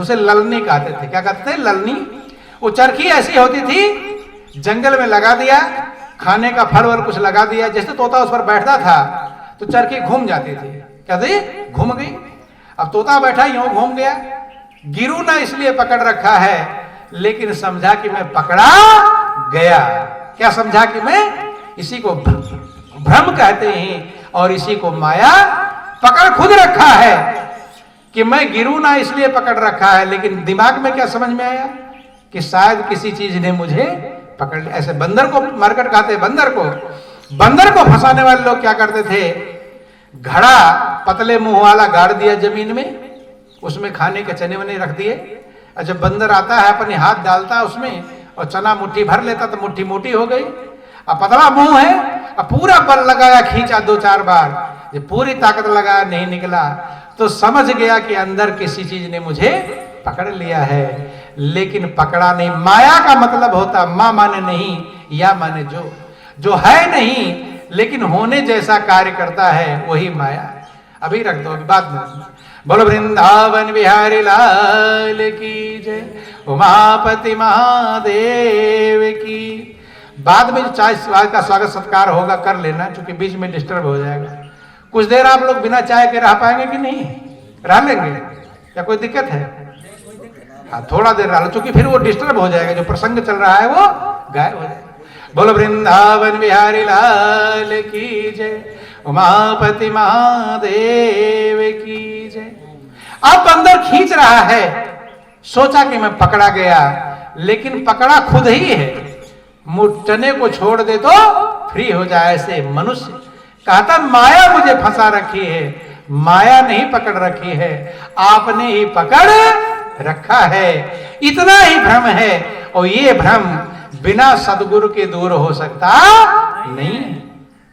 उसे ललनी कहते थे। क्या कहते थे? ललनी। वो चरखी ऐसी होती थी, जंगल में लगा दिया, खाने का फल और कुछ लगा दिया, जैसे तोता उस पर बैठता था तो चरखी घूम जाती थी। क्या थी? घूम गई। अब तोता बैठा यूं घूम गया, गिरू ना इसलिए पकड़ रखा है, लेकिन समझा कि मैं पकड़ा गया। क्या समझा? कि मैं, इसी को भ्रम कहते हैं और इसी को माया। पकड़ खुद रखा है कि मैं गिरू ना इसलिए पकड़ रखा है, लेकिन दिमाग में क्या समझ में आया कि शायद किसी चीज ने मुझे पकड़ लिया। ऐसे बंदर को मरकट कहते हैं। बंदर को फंसाने वाले लोग क्या करते थे? घड़ा पतले मुंह वाला गाड़ दिया जमीन में, उसमें खाने के चने वने रख दिए, और जब बंदर आता है अपने हाथ डालता है उसमें और चना मुट्ठी भर लेता तो मुट्ठी मोटी हो गई। अब पतला मुंह है, अब पूरा बल लगाया, खींचा 2-4 बार, जब पूरी ताकत लगाया नहीं निकला तो समझ गया कि अंदर किसी चीज ने मुझे पकड़ लिया है, लेकिन पकड़ा नहीं। माया का मतलब होता, मां माने नहीं, या माने जो है नहीं लेकिन होने जैसा कार्य करता है वही माया। अभी रख दो, अभी बाद में। बोलो वृंदावन बिहारी लाल की जय, उमापति महादेव की। बाद में जो चाय का स्वागत सत्कार होगा कर लेना, क्योंकि बीच में डिस्टर्ब हो जाएगा। कुछ देर आप लोग बिना चाय के रह पाएंगे कि नहीं? रह लेंगे? क्या कोई दिक्कत है? हाँ, थोड़ा देर रह लो, क्योंकि फिर वो डिस्टर्ब हो जाएगा, जो प्रसंग चल रहा है वो गायब हो जाएगा। बोलो वृंदावन बिहारी लाल की जय, उमापति महादेव की जय। अब अंदर खींच रहा है, सोचा कि मैं पकड़ा गया, लेकिन पकड़ा खुद ही है। चने को छोड़ दे तो फ्री हो जाए। ऐसे मनुष्य कहता माया मुझे फंसा रखी है, माया नहीं पकड़ रखी है, आपने ही पकड़ रखा है। इतना ही भ्रम है, और ये भ्रम बिना सदगुरु के दूर हो सकता नहीं।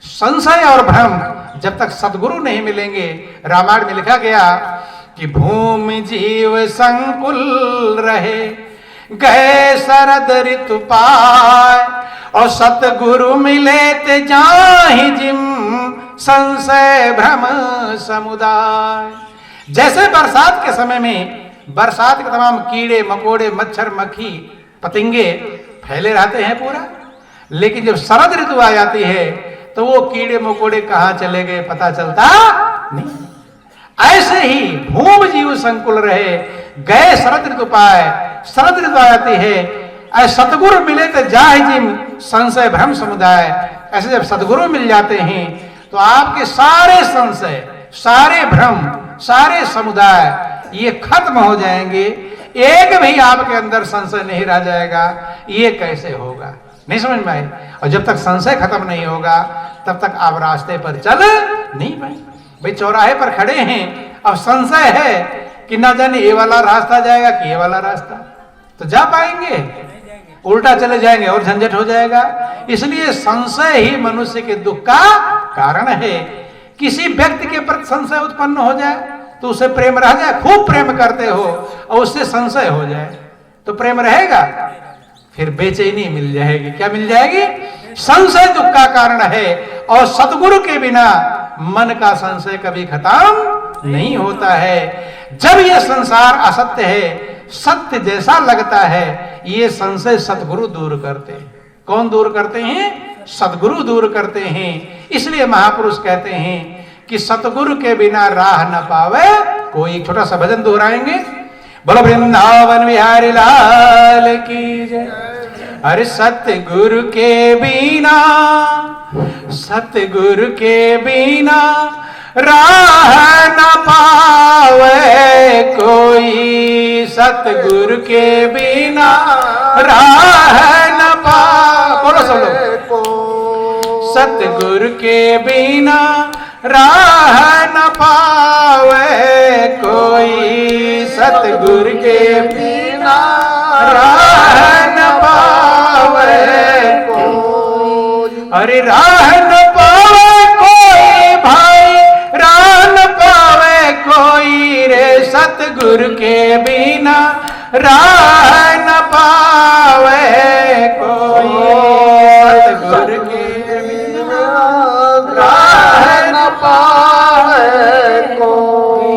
संशय और भ्रम जब तक सदगुरु नहीं मिलेंगे। रामायण में लिखा गया कि भूमि जीव संकुल रहे, गए शरद ऋतु पाय, और सतगुरु मिले ते जाहि जिम संशय भ्रम समुदाय। जैसे बरसात के समय में बरसात के तमाम कीड़े मकोड़े मच्छर मक्खी पतंगे फैले रहते हैं पूरा, लेकिन जब शरद ऋतु आ जाती है तो वो कीड़े मकोड़े कहां चले गए पता चलता नहीं। ऐसे ही भूम जीव संकुल रहे, गए शरद ऋतु पाए। शरद ऋतु आ जाती है, सतगुरु मिले तो जाहि जिम संशय भ्रम समुदाय। ऐसे जब सदगुरु मिल जाते हैं तो आपके सारे संशय, सारे भ्रम, सारे समुदाय ये खत्म हो जाएंगे। एक भी आपके अंदर संशय नहीं रह जाएगा। ये कैसे होगा? नहीं समझ में आए? और जब तक संशय खत्म नहीं होगा तब तक आप रास्ते पर चल नहीं पाएंगे। भाई चौराहे पर खड़े हैं, अब संशय है कि ना जाने ये वाला रास्ता जाएगा कि ये वाला रास्ता, तो जा पाएंगे? उल्टा चले जाएंगे और झंझट हो जाएगा। इसलिए संशय ही मनुष्य के दुख का कारण है। किसी व्यक्ति के प्रति संशय उत्पन्न हो जाए तो उसे प्रेम रह जाए, खूब प्रेम करते हो और उससे संशय हो जाए तो प्रेम रहेगा? फिर बेचैनी मिल जाएगी। क्या मिल जाएगी? संशय दुख का कारण है, और सतगुरु के बिना मन का संशय कभी खत्म नहीं होता है। जब ये संसार असत्य है, सत्य जैसा लगता है, ये संशय सतगुरु दूर करते हैं। कौन दूर करते हैं? सतगुरु दूर करते हैं। इसलिए महापुरुष कहते हैं कि सतगुरु के बिना राह न पावे कोई। एक छोटा सा भजन दोहराएंगे। बोलो वृंदावन बिहारी लाल की जय। अरे सतगुरु के बिना, सतगुरु के बिना राह न पावे कोई। सतगुरु के बिना राह न पावे, बोलो सब लोग। सतगुरु के बिना राह न पावे कोई। सतगुरु के बिना राह न पावे कोई। अरे राह न पावे कोई भाई, राह न पावे कोई रे। सतगुरु के बिना राह न पावे कोई। सतगुरु के बिना राह न पावे कोई।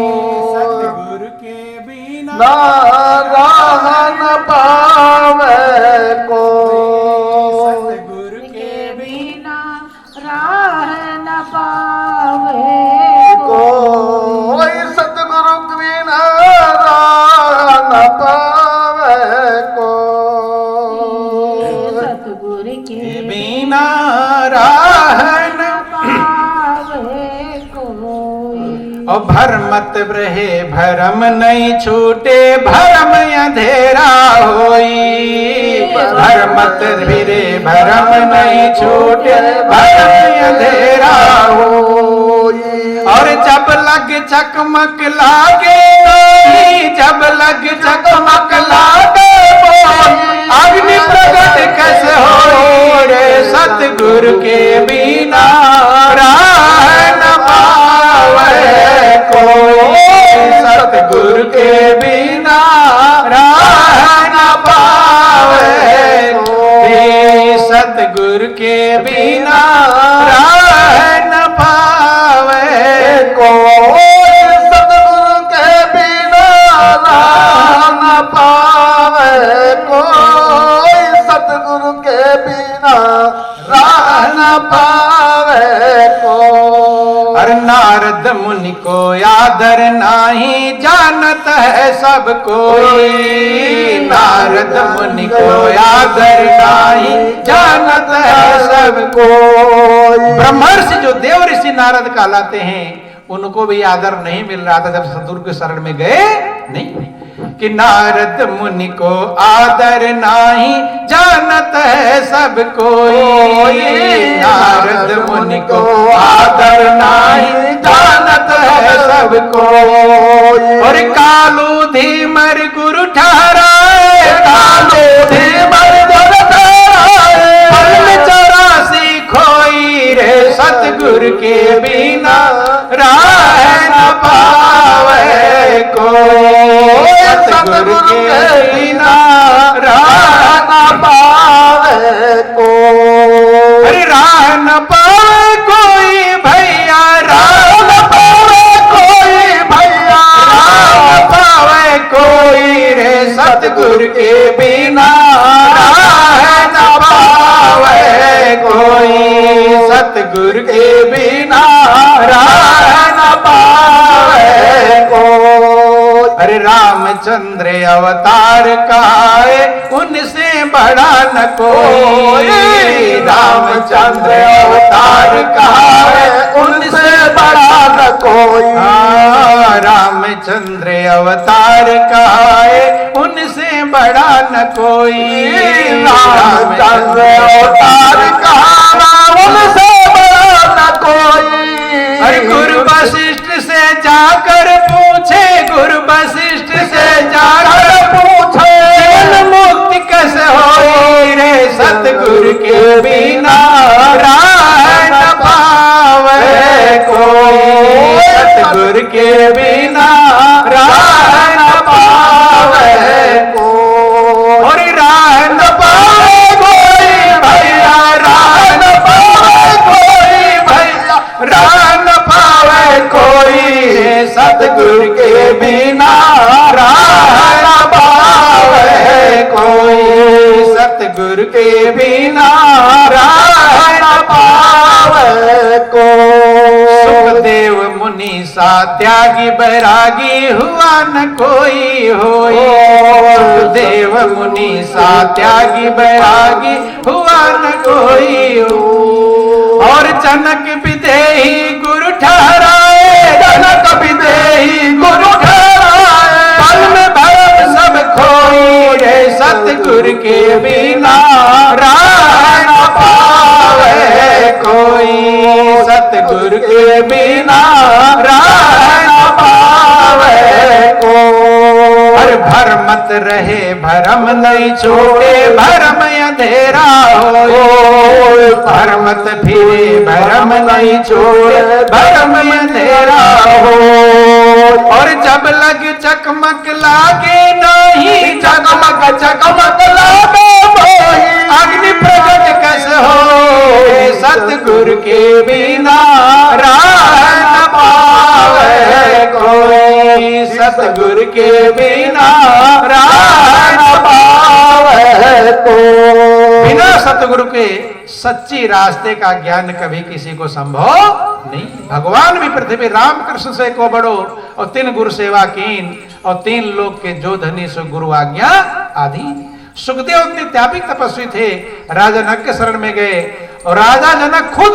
सतगुरु के बिना राह न पावे को। सतगुरु के बिना राह न पावे कोई सतगुरु के बिना राह न पावे को। सतगुरु के बिना राह न पावे कोई। और भरमत रहे भरम नहीं छूटे भरम अंधेरा होई। भरमत भिरे भरम नहीं छूटे भरम अंधेरा होई। और जब लग चकमक लागे नहीं, जब लग चकमक लागे अग्नि प्रगट कैसे हो रे। सतगुरु के बिना राह न पावे कोई। सतगुरु के बिना राह न पावे कोई। सतगुरु के बिना राह न पावे कोई सतगुरु के बिना राह न पावे कोई। सतगुरु के बिना राह न पावे को। और नारद मुनि को आदर नाही जानत है सब कोई। नारद मुनि को आदर नाही जानत है सब कोई। ब्रह्मर्षि जो देव ऋषि नारद कहलाते हैं उनको भी आदर नहीं मिल रहा था जब सतगुरु के शरण में गए नहीं। कि नारद मुनि को आदर नाही जानत है सब कोई। नारद मुनि को आदर नाही जानत है सब कोई। और कालू धीमर गुरु ठहराए। कालू धीमर गुरु ठहराए। फल 84 खोई रे। सतगुरु के बिना राह न पावे कोई। सतगुरु के बिना राह न पावे कोई। अरे राह न पावे कोई भैया, राह न पावे कोई भैया, राह न पावे कोई रे। सतगुरु के बिना राह न पावे कोई। सतगुरु के बिना राह न पावे कोई। अरे रामचंद्र अवतार कहाए उनसे बड़ा न कोई। रामचंद्र अवतार कहाए उनसे बड़ा न कोई। रामचंद्र अवतार कहाए उनसे बड़ा न कोई। रामचंद्र अवतार कहाए उनसे बड़ा न कोई। अरे गुरु वशिष्ठ से जाकर पूछे, गुरु वशिष्ठ से जाकर पूछे जीवन मुक्ति कैसे होई रे। सतगुरु के बिना राह न पावे कोई। सतगुरु के बिना राह न पावे कोई। और राह न पावे कोई भैया, राह न पावे कोई भैया, राह न पावे कोई। सतगुरु के बिना राह न पावे कोई। सतगुरु के बिना राह न पावे कोई। सुखदेव मुनि सा त्यागी बैरागी हुआ न कोई होई। सुखदेव मुनि सा त्यागी बैरागी हुआ न कोई हो। और जनक विदेही गुरु ठहराए। जनक विदेही गुरु ठहराए। पल में भरम सब खोई रे। सतगुरु के बिना राह न पावे कोई। सतगुरु के बिना राह न पावे कोई। और भरमत रहे भरम नहीं छोटे भरम अंधेरा होए। भरमत फिरे भरम नहीं छोड़े भरम अंधेरा हो। और जब लग चकमक लागे नहीं, चकमक चकमक लागे नहीं, अग्नि प्रकट कैसे हो। सतगुरु के बिना राह न पावे कोई। कोई सतगुरु के बिना राह न पावे को। बिना सतगुरु के सच्ची रास्ते का ज्ञान कभी किसी को संभव नहीं। भगवान भी पृथ्वी रामकृष्ण से को बड़ो और 3 गुरु सेवा कीन और 3 लोग के जो धनी सो गुरु आज्ञा आदि। सुखदेव उतने त्यागी तपस्वी थे, राजा जनक के शरण में गए और राजा जनक खुद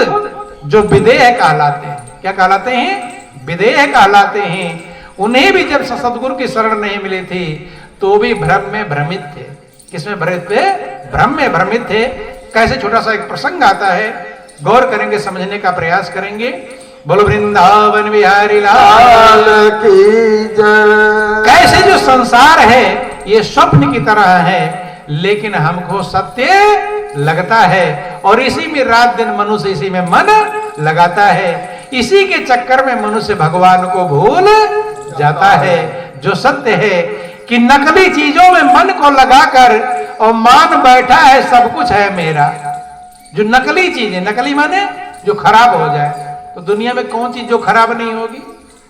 जो विदेह कहलाते हैं, क्या कहलाते हैं? विदेह कहलाते हैं। उन्हें भी जब सतगुरु की शरण नहीं मिली थी तो भी भ्रम में भ्रमित थे। किसमें भ्रमित थे? भ्रम में भ्रमित थे। कैसे? छोटा सा एक प्रसंग आता है, गौर करेंगे, समझने का प्रयास करेंगे। बोलो वृंदावन बिहारी लाल की जय। कैसे जो संसार है ये स्वप्न की तरह है, लेकिन हमको सत्य लगता है और इसी में रात दिन मनुष्य इसी में मन लगाता है। इसी के चक्कर में मनुष्य भगवान को भूल जाता है। जो सत्य है कि नकली चीजों में मन को लगाकर और मान बैठा है सब कुछ है मेरा। जो नकली चीजें, नकली माने जो खराब हो जाए, तो दुनिया में कौन चीज जो खराब नहीं होगी?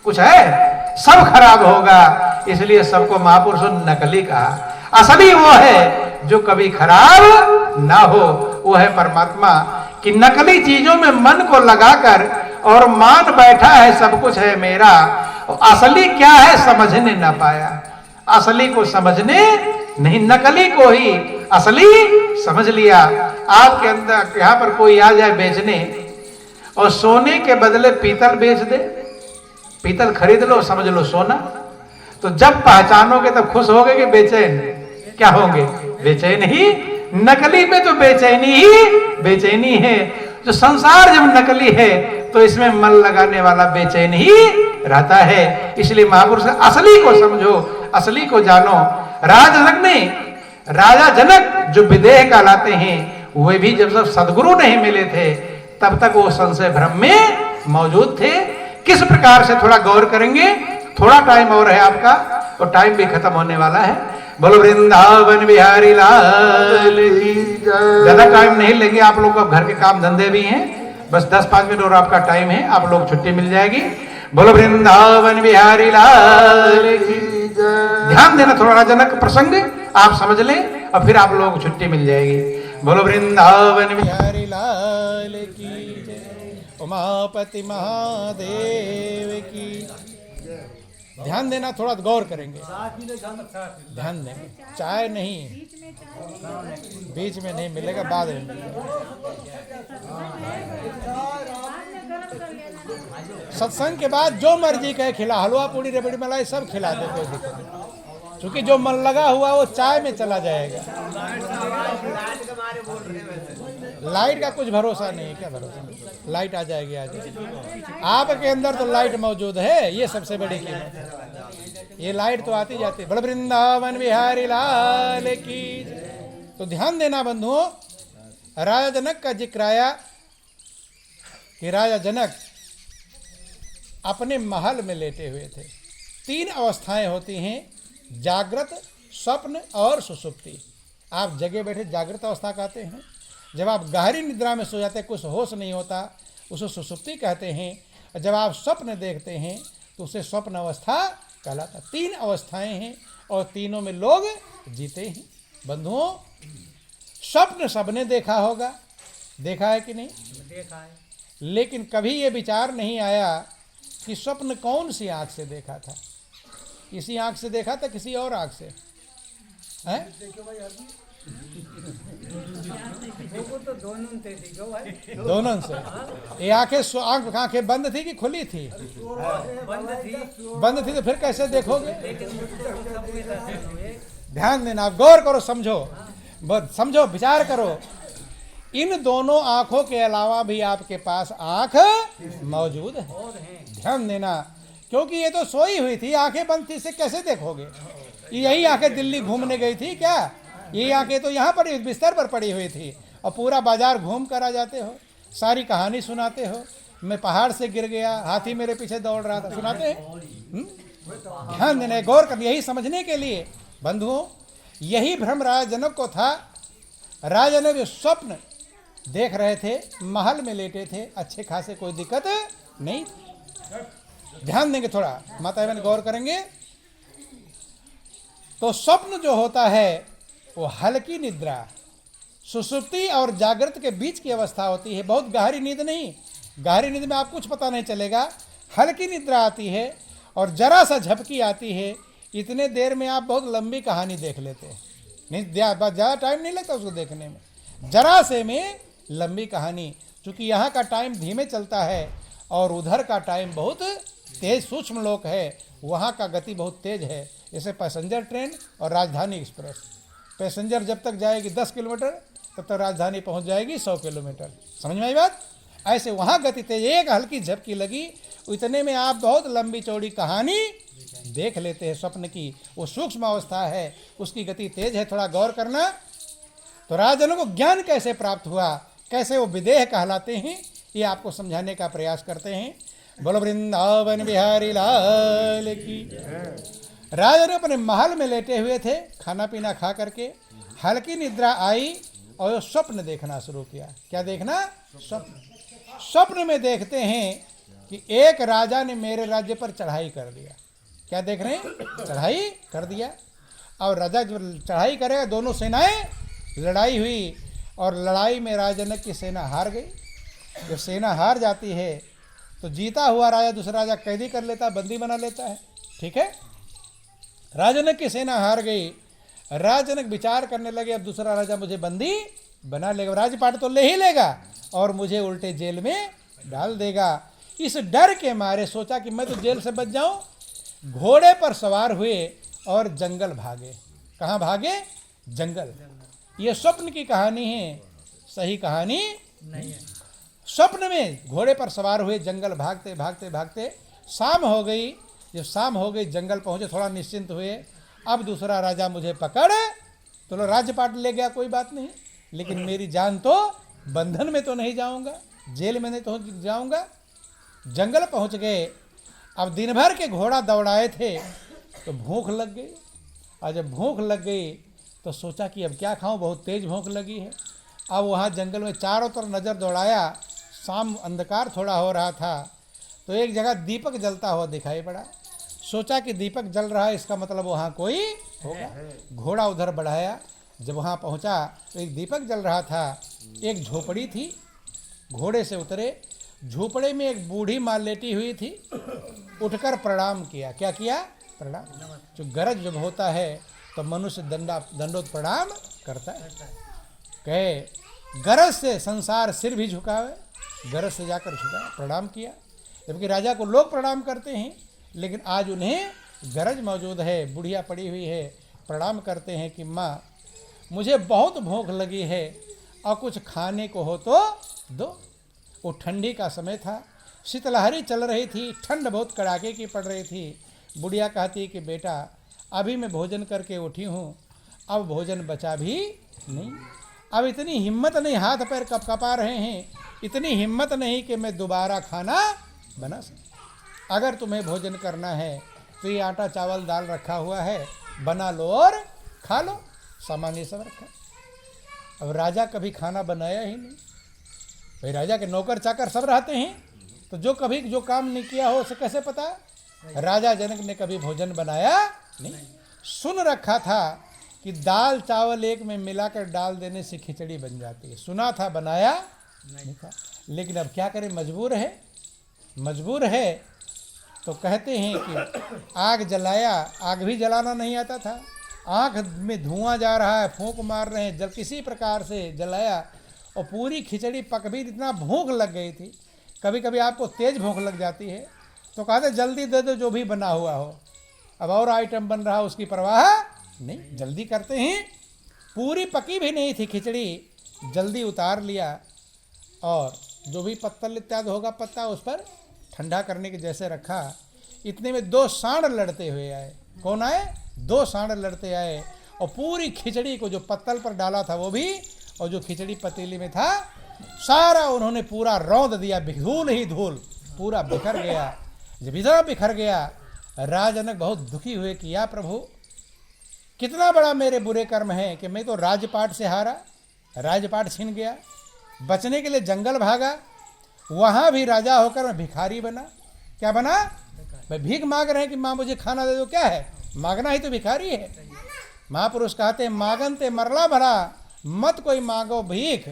कुछ है? सब खराब होगा। इसलिए सबको महापुरुषों नकली कहा। असली वो है जो कभी खराब ना हो, वो है परमात्मा। कि नकली चीजों में मन को लगाकर और मान बैठा है सब कुछ है मेरा। और असली क्या है समझने ना पाया। असली को समझने नहीं, नकली को ही असली समझ लिया। आपके अंदर यहां पर कोई आ जाए बेचने और सोने के बदले पीतल बेच दे, पीतल खरीद लो, समझ लो सोना, तो जब पहचानोगे तब खुश होगे कि बेचैन? क्या होंगे? बेचैन ही। नकली में तो बेचैनी ही बेचैनी है। जो संसार जब नकली है तो इसमें मन लगाने वाला बेचैन ही रहता है। इसलिए महापुरुष असली को समझो, असली को जानो। राजा जनक जो विदेह कहलाते हैं, वे भी जब सब सदगुरु नहीं मिले थे तब तक वो संशय भ्रम में मौजूद थे। किस प्रकार से थोड़ा गौर करेंगे। थोड़ा टाइम और है आपका और टाइम भी खत्म होने वाला है। बोलो वृंदावन बिहारी लाल की जय। ज्यादा टाइम नहीं लेंगे, आप लोग को घर के काम धंधे भी हैं, बस 10-5 मिनट और आपका टाइम है, आप लोग छुट्टी मिल जाएगी। बोलो वृंदावन बिहारी लाल की जय। ध्यान देना थोड़ा, जनक प्रसंग आप समझ लें और फिर आप लोगों को छुट्टी मिल जाएगी। बोलो वृंदावन बिहारी लाल की जय। उमापति महादेव की। ध्यान देना, थोड़ा गौर करेंगे, ध्यान देंगे। चाय नहीं, बीच में नहीं मिलेगा, बाद में मिलेगा। सत्संग के बाद जो मर्जी कहे खिला, हलवा पूड़ी रबड़ी मलाई सब खिला दे, कोई दिक्कत नहीं। क्योंकि जो मन लगा हुआ वो चाय में चला जाएगा। लाइट का कुछ भरोसा नहीं है। क्या भरोसा? लाइट आ जाएगी, आ जाएगी। आपके अंदर तो लाइट मौजूद है, ये सबसे बड़ी कीमत है। ये लाइट तो आती जाती है। बड़ वृंदावन बिहारी लाल की। तो ध्यान देना बंधुओं, राजा जनक का जिक्र आया कि राजा जनक अपने महल में लेटे हुए थे। 3 अवस्थाएं होती हैं, जागृत, स्वप्न और सुषुप्ति। आप जगह बैठे जागृत अवस्था कहते हैं। जब आप गहरी निद्रा में सो जाते हैं, कुछ होश नहीं होता, उसे सुषुप्ति कहते हैं। जब आप स्वप्न देखते हैं तो उसे स्वप्न अवस्था कहलाता। 3 अवस्थाएं हैं और तीनों में लोग जीते हैं। बंधुओं, स्वप्न सबने देखा होगा, देखा है कि नहीं? देखा है। लेकिन कभी ये विचार नहीं आया कि स्वप्न कौन सी आंख से देखा था। इसी आंख से देखा था, किसी और आंख से? हैं? तो दोनों से। ये आंखें बंद थी कि खुली थी? बंद थी तो फिर कैसे देखोगे? ध्यान देना, आप गौर करो, समझो, विचार करो। इन दोनों आंखों के अलावा भी आपके पास आंख मौजूद है। ध्यान देना, क्योंकि ये तो सोई हुई थी, आंखें बंद थी, इसे कैसे देखोगे? यही आंखें दिल्ली घूमने गई थी क्या? ये आंखें तो यहाँ पर बिस्तर पर पड़ी हुई थी और पूरा बाजार घूम कर आ जाते हो, सारी कहानी सुनाते हो। मैं पहाड़ से गिर गया, हाथी मेरे पीछे दौड़ रहा था, सुनाते हैं। ध्यान देना, गौर कर, यही समझने के लिए बंधुओं, यही भ्रम राजा जनक को था। राजा जनक जो स्वप्न देख रहे थे, महल में लेटे थे, अच्छे खासे, कोई दिक्कत नहीं थी। ध्यान देंगे थोड़ा, माता बहन गौर करेंगे। तो स्वप्न जो होता है वो हल्की निद्रा, सुसुप्ति और जागृत के बीच की अवस्था होती है, बहुत गहरी नींद नहीं। गहरी नींद में आप कुछ पता नहीं चलेगा, हल्की निद्रा आती है और जरा सा झपकी आती है। इतने देर में आप बहुत लंबी कहानी देख लेते हैं, नहीं ज़्यादा टाइम नहीं लगता उसको देखने में, जरा से में लंबी कहानी। चूँकि यहाँ का टाइम धीमे चलता है और उधर का टाइम बहुत तेज सूक्ष्म लोक है, वहाँ का गति बहुत तेज है। जैसे पैसेंजर ट्रेन और राजधानी एक्सप्रेस, पैसेंजर जब तक जाएगी 10 किलोमीटर तब तक राजधानी पहुँच जाएगी 100 किलोमीटर। समझ में आई बात? ऐसे वहाँ गति तेज, एक हल्की झपकी लगी इतने में आप बहुत लंबी चौड़ी कहानी देख लेते हैं। स्वप्न की वो सूक्ष्म अवस्था है, उसकी गति तेज है, थोड़ा गौर करना। तो राजनों को ज्ञान कैसे प्राप्त हुआ, कैसे वो विदेह कहलाते हैं, ये आपको समझाने का प्रयास करते हैं। बोलो वृंदावन बिहारी लाल की। राजा अपने महल में लेटे हुए थे, खाना पीना खा करके हल्की निद्रा आई और स्वप्न देखना शुरू किया। क्या देखना? स्वप्न। स्वप्न में देखते हैं कि एक राजा ने मेरे राज्य पर चढ़ाई कर दिया। क्या देख रहे हैं? चढ़ाई कर दिया। और राजा जब चढ़ाई करेगा, दोनों सेनाएं लड़ाई हुई और लड़ाई में राजनक की सेना हार गई। जब सेना हार जाती है तो जीता हुआ राजा दूसरा राजा कैदी कर लेता, बंदी बना लेता है। ठीक है, राजनक की सेना हार गई। राजनक विचार करने लगे, अब दूसरा राजा मुझे बंदी बना लेगा, राजपाट तो ले ही लेगा और मुझे उल्टे जेल में डाल देगा। इस डर के मारे सोचा कि मैं तो जेल से बच जाऊं। घोड़े पर सवार हुए और जंगल भागे। कहाँ भागे? जंगल। ये स्वप्न की कहानी है, सही कहानी नहीं है। स्वप्न में घोड़े पर सवार हुए, जंगल भागते भागते भागते शाम हो गई। जब शाम हो गई, जंगल पहुंचे, थोड़ा निश्चिंत हुए। अब दूसरा राजा मुझे पकड़ तो लो राजपाट ले गया, कोई बात नहीं, लेकिन मेरी जान तो बंधन में तो नहीं जाऊंगा, जेल में नहीं तो जाऊंगा। जंगल पहुंच गए। अब दिन भर के घोड़ा दौड़ाए थे तो भूख लग गई। और जब भूख लग गई तो सोचा कि अब क्या खाऊं, बहुत तेज भूख लगी है। अब वहाँ जंगल में चारों तरफ नज़र दौड़ाया, शाम अंधकार थोड़ा हो रहा था, तो एक जगह दीपक जलता हुआ दिखाई पड़ा। सोचा कि दीपक जल रहा है, इसका मतलब वहाँ कोई होगा। घोड़ा उधर बढ़ाया, जब वहाँ पहुँचा तो एक दीपक जल रहा था। एक झोपड़ी थी, घोड़े से उतरे, झोपड़े में एक बूढ़ी माँ लेटी हुई थी। उठकर प्रणाम किया। क्या किया? प्रणाम। जो गरज जब होता है तो मनुष्य दंडोत प्रणाम करता है। कहे गरज से संसार सिर भी झुकावे, गरज से जाकर झुका, प्रणाम किया। जबकि राजा को लोग प्रणाम करते हैं, लेकिन आज उन्हें गरज मौजूद है, बुढ़िया पड़ी हुई है, प्रणाम करते हैं कि माँ मुझे बहुत भूख लगी है और कुछ खाने को हो तो दो। वो ठंडी का समय था, शीतलहरी चल रही थी, ठंड बहुत कड़ाके की पड़ रही थी। बुढ़िया कहती कि बेटा अभी मैं भोजन करके उठी हूँ, अब भोजन बचा भी नहीं, अब इतनी हिम्मत नहीं, हाथ पैर कपकपा रहे हैं, इतनी हिम्मत नहीं कि मैं दोबारा खाना बना सकूं। अगर तुम्हें भोजन करना है तो ये आटा चावल दाल रखा हुआ है, बना लो और खा लो, सामान ये सब रखा। अब राजा कभी खाना बनाया ही नहीं, भाई राजा के नौकर चाकर सब रहते हैं, तो जो कभी जो काम नहीं किया हो उसे कैसे पता? राजा जनक ने कभी भोजन बनाया नहीं। सुन रखा था कि दाल चावल एक में मिलाकर डाल देने से खिचड़ी बन जाती है, सुना था, बनाया नहीं था। लेकिन अब क्या करें, मजबूर है, मजबूर है। तो कहते हैं कि आग जलाया, आग भी जलाना नहीं आता था, आँख में धुआं जा रहा है, फूंक मार रहे हैं, जब किसी प्रकार से जलाया और पूरी खिचड़ी पक भी, इतना भूख लग गई थी। कभी कभी आपको तेज भूख लग जाती है तो कहते जल्दी दे दो जो भी बना हुआ हो, अब और आइटम बन रहा उसकी परवाह नहीं, जल्दी करते हैं। पूरी पकी भी नहीं थी खिचड़ी, जल्दी उतार लिया और जो भी पत्तल इत्यादि होगा पत्ता उस पर ठंडा करने के जैसे रखा। इतने में दो सांड लड़ते हुए आए। कौन आए? दो सांड लड़ते आए और पूरी खिचड़ी को जो पत्तल पर डाला था वो भी, और जो खिचड़ी पतीली में था सारा उन्होंने पूरा रौंद दिया, धूल ही धूल, पूरा बिखर गया। जब इतना बिखर गया, राजनक बहुत दुखी हुए कि या प्रभु कितना बड़ा मेरे बुरे कर्म है कि मैं तो राजपाट से हारा, राजपाट छीन गया, बचने के लिए जंगल भागा, वहाँ भी राजा होकर मैं भिखारी बना। क्या बना? भाई भीख मांग रहे हैं कि माँ मुझे खाना दे दो, क्या है? मांगना ही तो भिखारी है। महापुरुष कहते हैं मांगन ते मरला भरा, मत कोई मांगो भीख,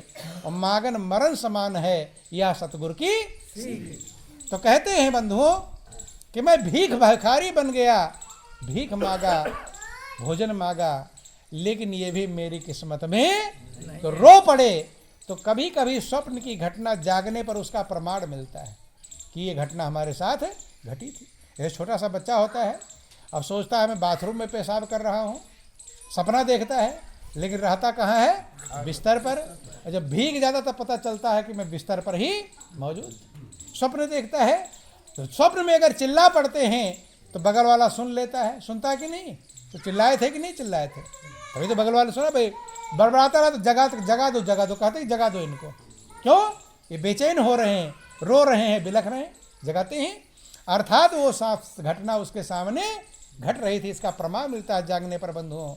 और मांगन मरण समान है, यह सतगुरु की सीख। तो कहते हैं बंधुओं कि मैं भिखारी बन गया, भीख मांगा, भोजन मांगा, लेकिन ये भी मेरी किस्मत में तो रो पड़े। तो कभी कभी स्वप्न की घटना जागने पर उसका प्रमाण मिलता है कि ये घटना हमारे साथ घटी थी। ये छोटा सा बच्चा होता है, अब सोचता है मैं बाथरूम में पेशाब कर रहा हूँ, सपना देखता है, लेकिन रहता कहाँ है? बिस्तर पर। और जब भीग जाता तब पता चलता है कि मैं बिस्तर पर ही मौजूद। स्वप्न देखता है, तो स्वप्न में अगर चिल्ला पड़ते हैं तो बगल वाला सुन लेता है, सुनता है कि नहीं? तो चिल्लाए थे कि नहीं चिल्लाए थे? तभी तो बगल वाले सुना, भाई बड़बड़ाता रहा तो जगा दो, कहते हैं जगा दो इनको। क्यों? ये बेचैन हो रहे हैं, रो रहे हैं, बिलख रहे हैं, जगाते हैं। अर्थात वो साफ घटना उसके सामने घट रही थी, इसका प्रमाण मिलता है जागने पर बंधुओं।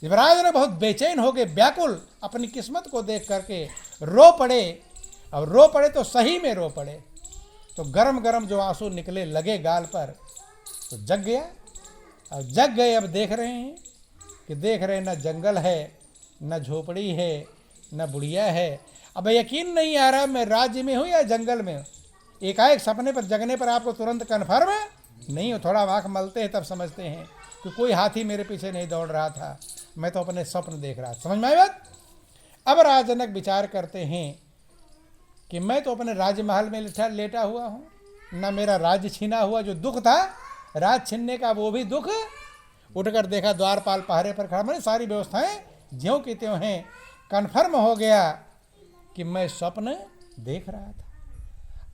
युवराज ने बहुत बेचैन हो गए, व्याकुल, अपनी किस्मत को देख करके रो पड़े। अब रो पड़े तो सही में रो पड़े, तो गरम गरम जो आंसू निकले लगे गाल पर, तो जग गया। अब जग गए, अब देख रहे हैं कि न जंगल है, न झोपड़ी है, न बुढ़िया है। अब यकीन नहीं आ रहा मैं राज्य में हूँ या जंगल में हूँ। एकाएक सपने पर जगने पर आपको तुरंत कन्फर्म नहीं हो, थोड़ा आँख मलते हैं तब समझते हैं कि कोई हाथी मेरे पीछे नहीं दौड़ रहा था, मैं तो अपने स्वप्न देख रहा था। समझ में आई बात? अब राजनक विचार करते हैं कि मैं तो अपने राजमहल में लेटा हुआ हूँ, न मेरा राज्य छीना हुआ, जो दुख था राज छीनने का वो भी दुख। उठकर देखा द्वारपाल पहरे पर खड़ा, मैंने सारी व्यवस्थाएं ज्यों की त्यों हैं। कन्फर्म हो गया कि मैं स्वप्न देख रहा था।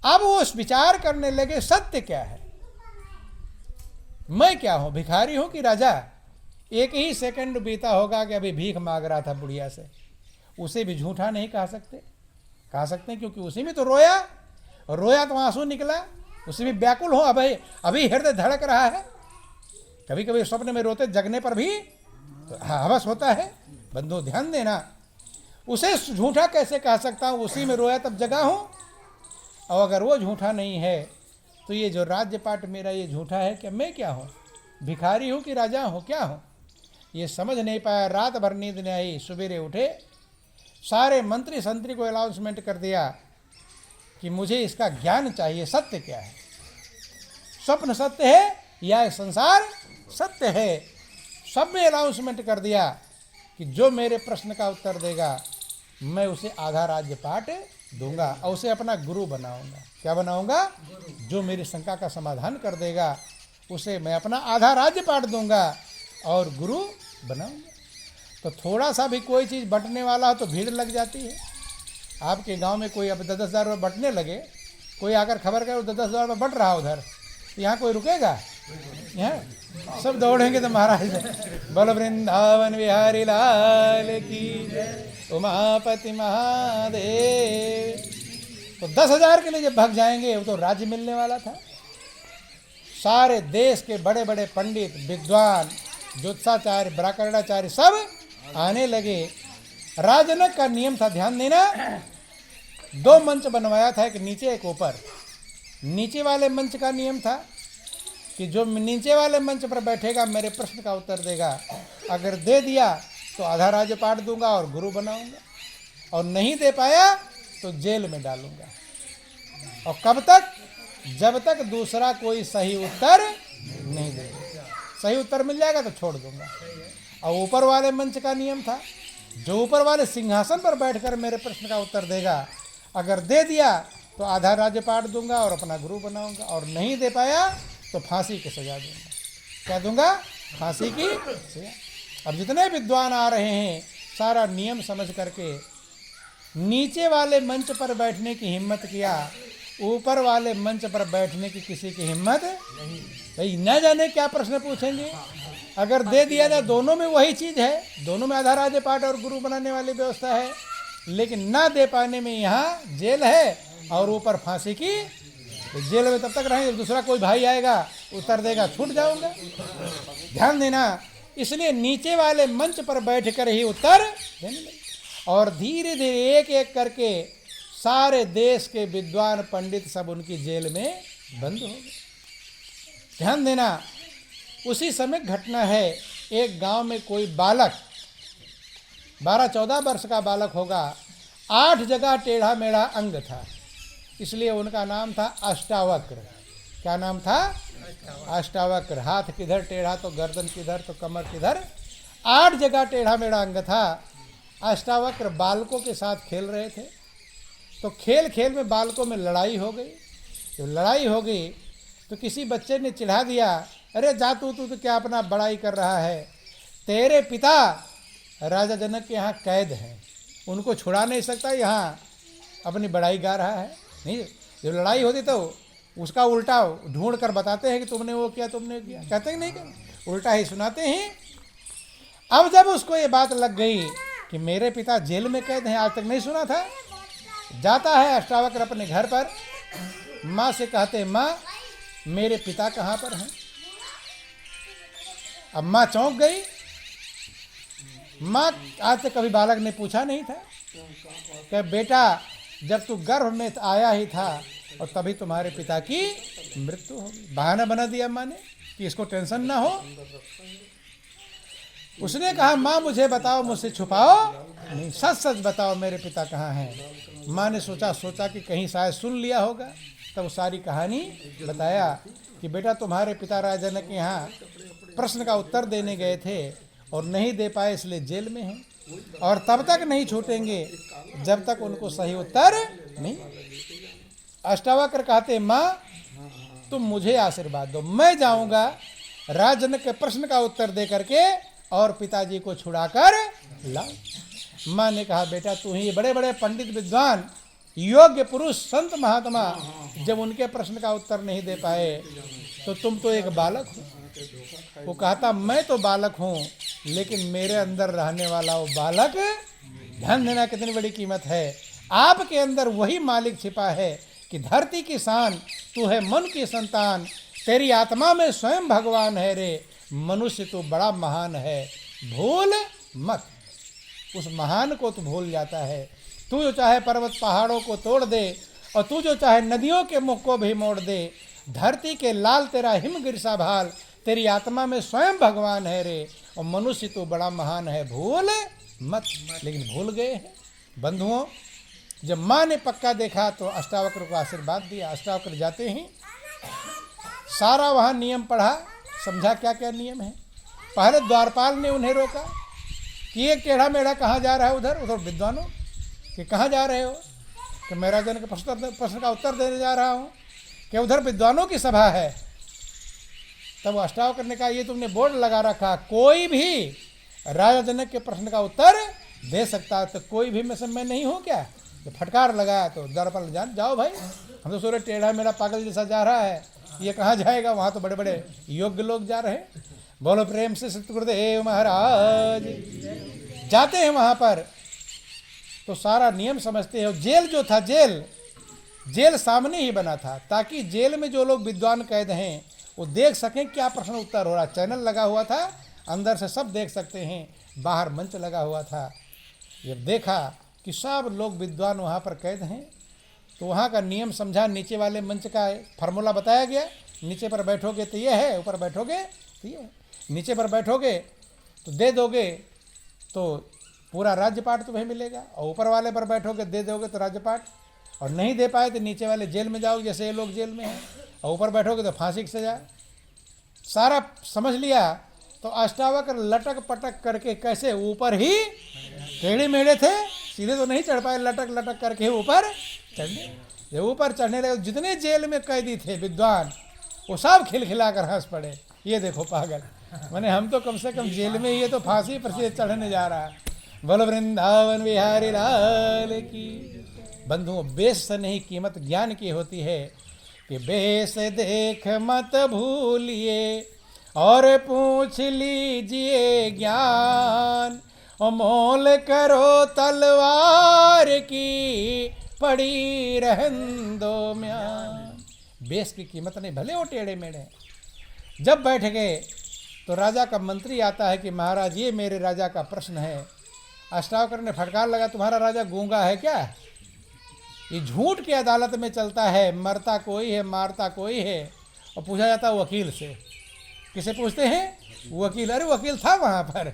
अब वो विचार करने लगे सत्य क्या है, मैं क्या हूं, भिखारी हूं कि राजा? एक ही सेकंड बीता होगा कि अभी भीख मांग रहा था बुढ़िया से, उसे भी झूठा नहीं कह सकते हैं, क्योंकि उसी में तो रोया, और रोया तो आंसू निकला, उसी में व्याकुल हो, अभी हृदय धड़क रहा है। कभी कभी स्वप्न में रोते, जगने पर भी तो हवस होता है। बंधु ध्यान देना, उसे झूठा कैसे कह सकता हूँ? उसी में रोया तब जगा हूँ। और अगर वो झूठा नहीं है तो ये जो राज्यपाट मेरा ये झूठा है क्या? मैं क्या हूँ, भिखारी हूँ कि राजा हूँ, क्या हूँ? ये समझ नहीं पाया। रात भर नींद नहीं आई, सवेरे उठे, सारे मंत्री संतरी को अनाउंसमेंट कर दिया कि मुझे इसका ज्ञान चाहिए, सत्य क्या है, स्वप्न सत्य है या संसार सत्य है। सब में अनाउंसमेंट कर दिया कि जो मेरे प्रश्न का उत्तर देगा मैं उसे आधा राज्यपाट दूंगा और उसे अपना गुरु बनाऊंगा। क्या बनाऊंगा? जो मेरी शंका का समाधान कर देगा उसे मैं अपना आधा राज्यपाट दूंगा और गुरु बनाऊंगा। तो थोड़ा सा भी कोई चीज़ बंटने वाला हो तो भीड़ लग जाती है। आपके गांव में कोई अब 10,000 रुपये बंटने लगे, कोई आकर खबर करे 10,000 रुपये बंट रहा उधर, तो यहाँ कोई रुकेगा? यहाँ सब दौड़ेंगे तो महाराज बोल वृंदावन बिहारी लाल की, उमापति महादेव। तो 10,000 के लिए जब भाग जाएंगे, वो तो राज्य मिलने वाला था। सारे देश के बड़े बड़े पंडित, विद्वान, ज्योतिषाचार्य, व्याकरणाचार्य सब आने लगे। राजनक का नियम था, ध्यान देना, 2 मंच बनवाया था, एक नीचे एक ऊपर। नीचे वाले मंच का नियम था कि जो नीचे वाले मंच पर बैठेगा मेरे प्रश्न का उत्तर देगा, अगर दे दिया तो आधा राज्यपाट दूंगा और गुरु बनाऊंगा, और नहीं दे पाया तो जेल में डालूंगा। और कब तक? जब तक दूसरा कोई सही उत्तर नहीं देगा। सही उत्तर मिल जाएगा तो छोड़ दूंगा। और ऊपर वाले मंच का नियम था, जो ऊपर वाले सिंहासन पर बैठकर मेरे प्रश्न का उत्तर देगा, अगर दे दिया तो आधा राज्यपाट दूंगा और अपना गुरु बनाऊंगा, और नहीं दे पाया तो फांसी की सजा दूंगा। क्या दूंगा? फांसी की सजा। अब जितने विद्वान आ रहे हैं, सारा नियम समझ करके नीचे वाले मंच पर बैठने की हिम्मत किया, ऊपर वाले मंच पर बैठने की किसी की हिम्मत नहीं। भाई न जाने क्या प्रश्न पूछेंगे। अगर दे दिया जाए, दोनों में वही चीज़ है, दोनों में आधा राज्यपाट और गुरु बनाने वाली व्यवस्था है, लेकिन ना दे पाने में यहाँ जेल है और ऊपर फांसी की। तो जेल में तब तक रहेंगे, दूसरा कोई भाई आएगा उत्तर देगा, छूट जाऊंगा। ध्यान देना, इसलिए नीचे वाले मंच पर बैठकर ही उत्तर देने लगे। और धीरे धीरे एक एक करके सारे देश के विद्वान पंडित सब उनकी जेल में बंद हो गए। ध्यान देना, उसी समय घटना है। एक गांव में कोई बालक 12-14 वर्ष का बालक होगा, 8 जगह टेढ़ा मेढ़ा अंग था, इसलिए उनका नाम था अष्टावक्र। क्या नाम था? अष्टावक्र। हाथ किधर टेढ़ा तो गर्दन किधर तो कमर किधर, 8 जगह टेढ़ा मेढ़ा अंग था। अष्टावक्र बालकों के साथ खेल रहे थे, तो खेल खेल में बालकों में लड़ाई हो गई। जब लड़ाई हो गई तो किसी बच्चे ने चिढ़ा दिया, अरे जा तू तो क्या अपना बड़ाई कर रहा है, तेरे पिता राजा जनक के यहाँ कैद हैं, उनको छुड़ा नहीं सकता, यहाँ अपनी बड़ाई गा रहा है। नहीं, जब लड़ाई होती तो उसका उल्टा ढूंढ कर बताते हैं कि तुमने वो किया, तुमने किया, कहते हैं नहीं कर, उल्टा ही सुनाते हैं। अब जब उसको ये बात लग गई कि मेरे पिता जेल में कैद हैं, आज तक नहीं सुना था, जाता है अष्टावक्र अपने घर पर, माँ से कहते, माँ मेरे पिता कहाँ पर हैं। अब माँ चौंक गई। माँ आज तक कभी बालक ने पूछा नहीं था कि बेटा जब तू गर्भ में आया ही था और तभी तुम्हारे पिता की मृत्यु हो गई। बहाना बना दिया माँ ने कि इसको टेंशन ना हो। उसने कहा, माँ मुझे बताओ, मुझसे छुपाओ नहीं, सच सच बताओ मेरे पिता कहाँ हैं। माँ ने सोचा कि कहीं शायद सुन लिया होगा, तब सारी कहानी बताया कि बेटा तुम्हारे पिता राजा जनक के यहाँ प्रश्न का उत्तर देने गए थे और नहीं दे पाए, इसलिए जेल में हैं, और तब तक नहीं छूटेंगे जब तक उनको सही उत्तर नहीं। अष्टावक्र कहते, माँ तुम मुझे आशीर्वाद दो, मैं जाऊंगा राजा जनक के प्रश्न का उत्तर दे करके और पिताजी को छुड़ाकर लाओ। माँ ने कहा, बेटा तू ही बड़े बड़े पंडित विद्वान योग्य पुरुष संत महात्मा जब उनके प्रश्न का उत्तर नहीं दे पाए तो तुम तो एक बालक हो। वो कहता, मैं तो बालक हूँ लेकिन मेरे अंदर रहने वाला वो बालक, ध्यान देना कितनी बड़ी कीमत है। आपके अंदर वही मालिक छिपा है कि धरती की शान तू है, मन की संतान, तेरी आत्मा में स्वयं भगवान है रे, मनुष्य तू बड़ा महान है, भूल मत। उस महान को तू भूल जाता है। तू जो चाहे पर्वत पहाड़ों को तोड़ दे और तू जो चाहे नदियों के मुख को भी मोड़ दे, धरती के लाल तेरा हिमगिर सा भाल, तेरी आत्मा में स्वयं भगवान है रे, और मनुष्य तो बड़ा महान है, भूल मत। लेकिन भूल गए हैं। बंधुओं, जब माँ ने पक्का देखा तो अष्टावक्र को आशीर्वाद दिया। अष्टावक्र जाते ही सारा वहाँ नियम पढ़ा, समझा क्या क्या नियम है। पहले द्वारपाल ने उन्हें रोका कि एक टेढ़ा मेढ़ा कहाँ जा रहा है, उधर विद्वानों कि कहाँ जा रहे हो, कि मैं राजा जनक के प्रश्न का उत्तर देने जा रहा हूँ, कि उधर विद्वानों की सभा है। तब अष्टावक्र ने कहा, ये तुमने बोर्ड लगा रखा, कोई भी राजा जनक के प्रश्न का उत्तर दे सकता है, तो कोई भी मैं नहीं हूँ क्या? तो फटकार लगाया तो द्वारपाल, जान जाओ भाई, हम तो सोरे टेढ़ा मेरा पागल जैसा जा रहा है, ये कहाँ जाएगा, वहाँ तो बड़े बड़े योग्य लोग जा रहे हैं। बोलो प्रेम से सतगुरुदेव महाराज। जाते हैं वहाँ पर तो सारा नियम समझते हैं। जेल जो था, जेल सामने ही बना था ताकि जेल में जो लोग विद्वान कैद हैं वो देख सकें क्या प्रश्न उत्तर हो रहा। चैनल लगा हुआ था, अंदर से सब देख सकते हैं, बाहर मंच लगा हुआ था। जब देखा कि सब लोग विद्वान वहाँ पर कैद हैं तो वहाँ का नियम समझा। नीचे वाले मंच का फार्मूला बताया गया, नीचे पर बैठोगे तो ये है, ऊपर बैठोगे तो ये है। नीचे पर बैठोगे तो दे दोगे तो पूरा राज्यपाठ तुम्हें मिलेगा, और ऊपर वाले पर बैठोगे दे दोगे तो राज्यपाठ, और नहीं दे पाए तो नीचे वाले जेल में जाओगे, जैसे ये लोग जेल में हैं, और ऊपर बैठोगे तो फांसी की सजा। सारा समझ लिया तो अष्टावक्र लटक पटक करके कैसे ऊपर ही, टेढ़े मेढ़े थे, सीधे तो नहीं चढ़ पाए, लटक लटक करके ऊपर चढ़ने। जब ऊपर चढ़ने लगे, जितने जेल में कैदी थे विद्वान वो सब खिलखिला कर हंस पड़े। ये देखो पागल, मैंने हम तो कम से कम जेल में, ये तो फांसी पर से चढ़ने जा रहा है। बोलो वृंदावन बिहारी लाल की। बंधुओं, बेस से नहीं कीमत ज्ञान की होती है कि बेस देख मत भूलिए और पूछ लीजिए ज्ञान, और मोल करो तलवार की पड़ी रहन दो म्यान। बेस की कीमत नहीं, भले वो टेढ़े मेढ़े। जब बैठ गए तो राजा का मंत्री आता है कि महाराज ये मेरे राजा का प्रश्न है। अष्टावक्र ने फटकार लगा, तुम्हारा राजा गूंगा है क्या? ये झूठ की अदालत में चलता है, मरता कोई है मारता कोई है, और पूछा जाता है वकील से। किसे पूछते हैं? वकील। अरे वकील था वहाँ पर,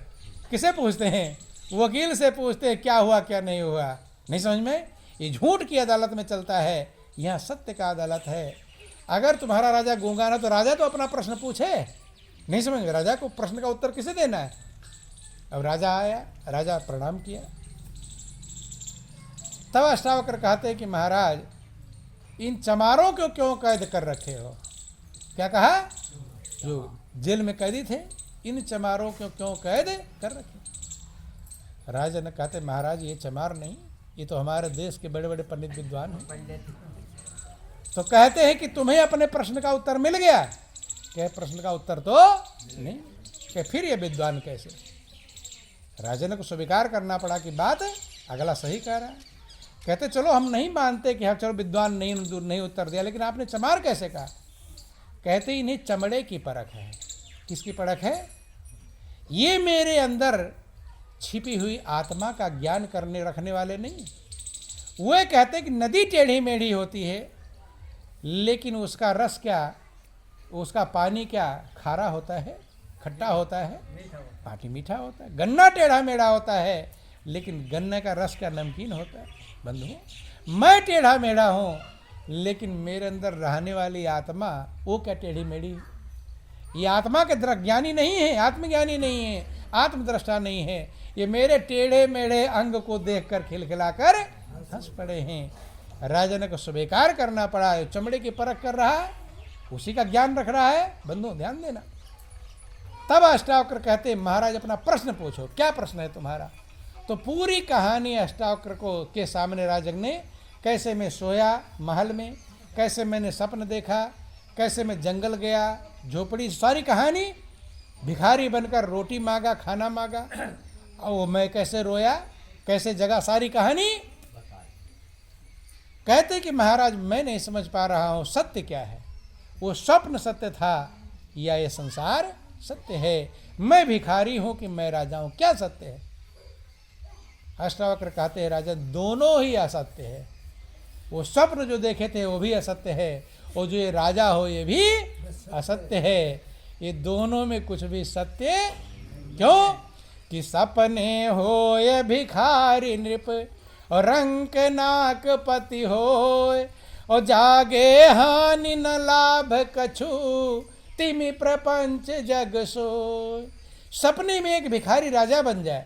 किसे पूछते हैं? वकील से पूछते हैं क्या हुआ क्या नहीं हुआ। नहीं समझ में? ये झूठ की अदालत में चलता है, यहाँ सत्य का अदालत है। अगर तुम्हारा राजा गूंगा ना तो राजा तो अपना प्रश्न पूछे। नहीं समझ में? राजा को प्रश्न का उत्तर किसे देना है? अब राजा आया, राजा प्रणाम किया। तब अष्टावक्र कहते हैं कि महाराज इन चमारों को क्यों कैद कर रखे हो? क्या कहा? जो जेल में कैदी थे, इन चमारों को क्यों कैद कर रखे? राजा ने कहते महाराज ये चमार नहीं, ये तो हमारे देश के बड़े बड़े पंडित विद्वान हैं। तो कहते हैं कि तुम्हें अपने प्रश्न का उत्तर मिल गया? क्या प्रश्न का उत्तर तो नहीं। क्या फिर ये विद्वान कैसे? राजा को स्वीकार करना पड़ा कि बात अगला सही कह रहा है। कहते चलो हम नहीं मानते कि हाँ चलो विद्वान नहीं उत्तर दिया, लेकिन आपने चमार कैसे कहा? कहते इन्हें चमड़े की परख है। किसकी परख है? ये मेरे अंदर छिपी हुई आत्मा का ज्ञान करने रखने वाले नहीं। वे कहते हैं कि नदी टेढ़ी मेढ़ी होती है, लेकिन उसका रस क्या, उसका पानी क्या खारा होता है, खट्टा होता है, पानी मीठा होता है। गन्ना टेढ़ा मेढ़ा होता है, लेकिन गन्ने का रस क्या नमकीन होता है। बंधु मैं टेढ़ा मेढ़ा हूँ, लेकिन मेरे अंदर रहने वाली आत्मा वो क्या टेढ़ी मेढ़ी? ये आत्मा के ज्ञानी नहीं है, आत्मज्ञानी नहीं है, आत्मद्रष्टा नहीं है। ये मेरे टेढ़े मेढ़े अंग को देखकर खिलखिलाकर हंस पड़े हैं। राजा को स्वीकार करना पड़ा है। चमड़े की परख कर रहा है, उसी का ज्ञान रख रहा है। बंधु ध्यान देना। तब अष्टावक्र कहते महाराज अपना प्रश्न पूछो, क्या प्रश्न है तुम्हारा? तो पूरी कहानी अष्टावक्र को के सामने राजन ने, कैसे मैं सोया महल में, कैसे मैंने सपन देखा, कैसे मैं जंगल गया, झोपड़ी, सारी कहानी, भिखारी बनकर रोटी मांगा, खाना मांगा, और वो मैं कैसे रोया, कैसे जगा, सारी कहानी। कहते कि महाराज मैं नहीं समझ पा रहा हूँ सत्य क्या है। वो स्वप्न सत्य था या ये संसार सत्य है? मैं भिखारी हूँ कि मैं राजा हूँ, क्या सत्य है? अष्टावक्र कहते हैं राजा दोनों ही असत्य है। वो स्वप्न जो देखे थे वो भी असत्य है, और जो ये राजा हो ये भी असत्य है। ये दोनों में कुछ भी सत्य क्यों? कि सपने हो ये भिखारी नृप और रंक नाक पति हो, और जागे हानि न लाभ कछु तिमि प्रपंच जग सोय। सपने में एक भिखारी राजा बन जाए,